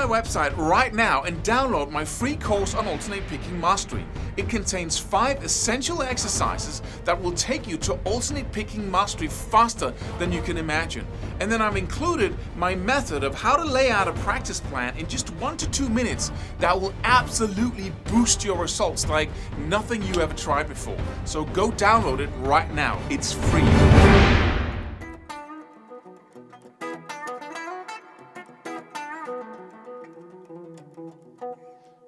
website right now and download my free course on alternate picking mastery. It contains 5 essential exercises that will take you to alternate picking mastery faster than you can imagine. And then I've included my method of how to lay out a practice plan in just 1 to 2 minutes that will absolutely boost your results like nothing you ever tried before. So go download it right now. It's free.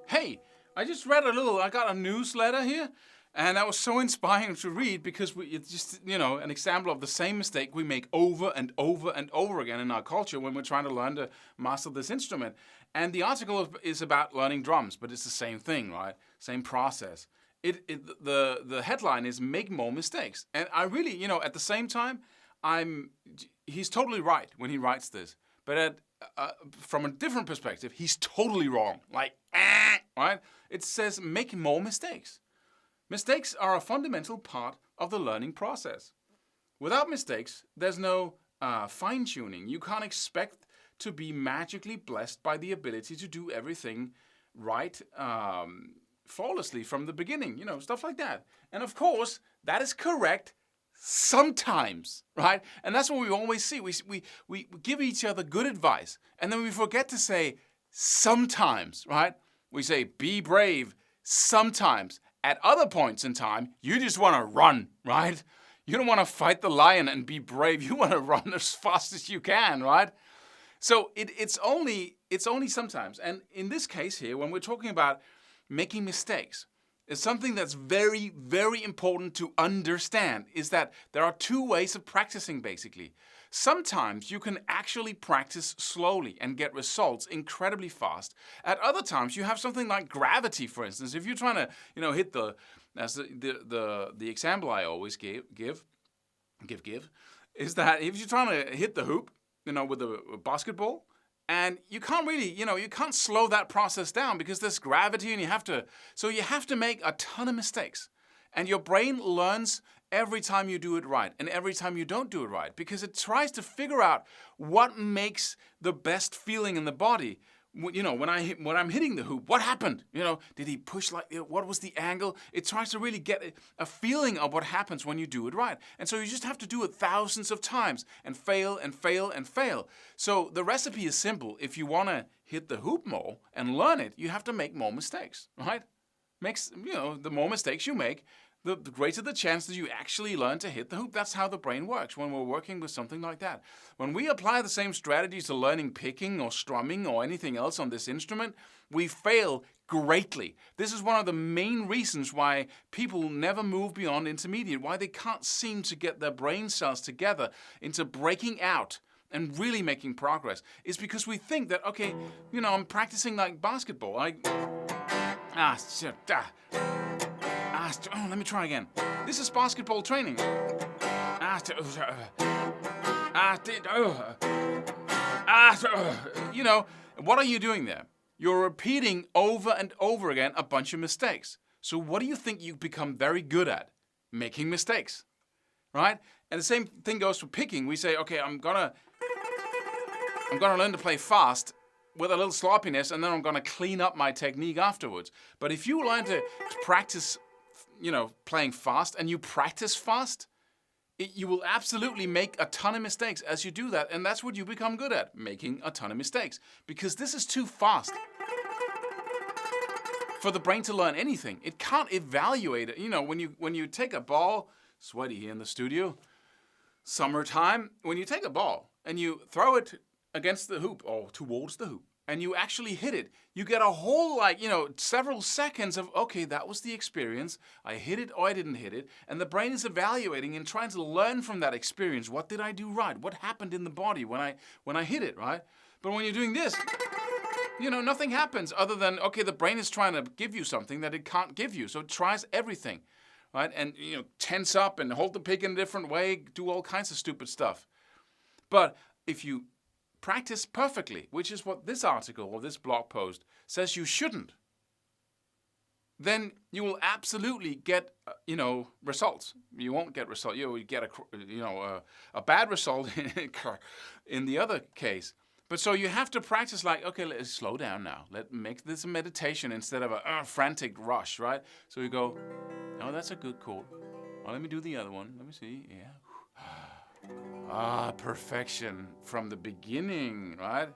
Hey, I just read I got a newsletter here, and that was so inspiring to read because it's just, an example of the same mistake we make over and over and over again in our culture when we're trying to learn to master this instrument. And the article is about learning drums, but it's the same thing, right? Same process. The headline is "Make More Mistakes," and I really, at the same time, he's totally right when he writes this, but from a different perspective, he's totally wrong. Right? It says make more mistakes. Mistakes are a fundamental part of the learning process. Without mistakes, there's no fine-tuning. You can't expect to be magically blessed by the ability to do everything right flawlessly from the beginning, stuff like that. And of course, that is correct sometimes, right? And that's what we always see. We give each other good advice, and then we forget to say sometimes, right? We say, be brave sometimes. At other points in time, you just want to run, right? You don't want to fight the lion and be brave. You want to run as fast as you can, right? So it's only sometimes. And in this case here, when we're talking about making mistakes, it's something that's very, very important to understand, is that there are 2 ways of practicing, basically. Sometimes you can actually practice slowly and get results incredibly fast. At other times, you have something like gravity, for instance. If you're trying to, hit as the example I always give, is that if you're trying to hit the hoop, with a basketball, and you can't really, you can't slow that process down because there's gravity and you have to make a ton of mistakes. And your brain learns every time you do it right and every time you don't do it right because it tries to figure out what makes the best feeling in the body. When I'm hitting the hoop, what happened? Did he push what was the angle? It tries to really get a feeling of what happens when you do it right. And so you just have to do it thousands of times and fail and fail and fail. So the recipe is simple. If you want to hit the hoop more and learn it, you have to make more mistakes, right? The more mistakes you make, the greater the chance that you actually learn to hit the hoop. That's how the brain works when we're working with something like that. When we apply the same strategies to learning picking or strumming or anything else on this instrument, we fail greatly. This is one of the main reasons why people never move beyond intermediate, why they can't seem to get their brain cells together into breaking out and really making progress, is because we think that, okay, I'm practicing like basketball. Let me try again. This is basketball training. What are you doing there? You're repeating over and over again a bunch of mistakes. So what do you think you become very good at? Making mistakes, right? And the same thing goes for picking. We say, okay, I'm gonna learn to play fast with a little sloppiness, and then I'm gonna clean up my technique afterwards. But if you learn to practice playing fast, and you practice fast, you will absolutely make a ton of mistakes as you do that, and that's what you become good at, making a ton of mistakes, because this is too fast for the brain to learn anything. It can't evaluate it. When you take a ball, sweaty here in the studio, summertime, when you take a ball and you throw it against the hoop or towards the hoop, and you actually hit it, you get a whole, several seconds of, okay, that was the experience. I hit it or I didn't hit it. And the brain is evaluating and trying to learn from that experience. What did I do right? What happened in the body when I hit it, right? But when you're doing this, nothing happens other than, okay, the brain is trying to give you something that it can't give you. So it tries everything, right? And, tense up and hold the pick in a different way, do all kinds of stupid stuff. But if you practice perfectly, which is what this article or this blog post says you shouldn't, then you will absolutely get, results. You won't get You will get a bad result in the other case. But so you have to practice like, okay, let's slow down now. Let's make this a meditation instead of a frantic rush, right? So you go, oh, that's a good chord. Well, let me do the other one. Let me see. Yeah. Perfection from the beginning, right?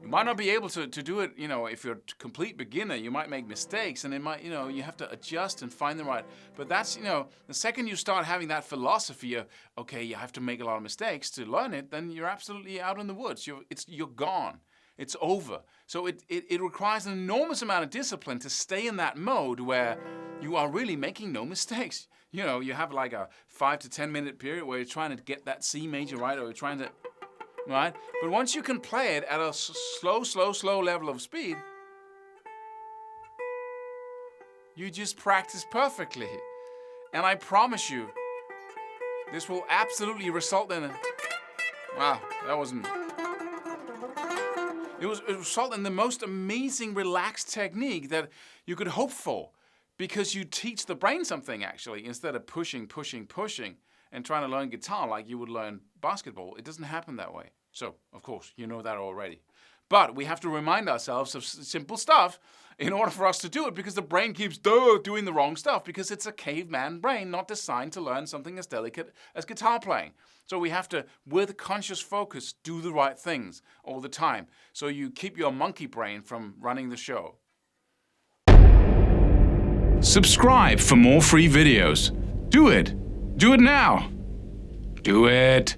You might not be able to do it, if you're a complete beginner, you might make mistakes and it might, you have to adjust and find the right. But that's, the second you start having that philosophy of, okay, you have to make a lot of mistakes to learn it, then you're absolutely out in the woods. You're gone. It's over. So it requires an enormous amount of discipline to stay in that mode where you are really making no mistakes. You have like a 5 to 10 minute period where you're trying to get that C major right, or you're trying to, right? But once you can play it at a slow level of speed, you just practice perfectly. And I promise you, this will absolutely result in wow, that wasn't... It result in the most amazing relaxed technique that you could hope for, because you teach the brain something actually, instead of pushing and trying to learn guitar like you would learn basketball. It doesn't happen that way. So, of course, you know that already. But we have to remind ourselves of simple stuff in order for us to do it, because the brain keeps doing the wrong stuff, because it's a caveman brain not designed to learn something as delicate as guitar playing. So we have to, with conscious focus, do the right things all the time, so you keep your monkey brain from running the show. Subscribe for more free videos. Do it. Do it now. Do it.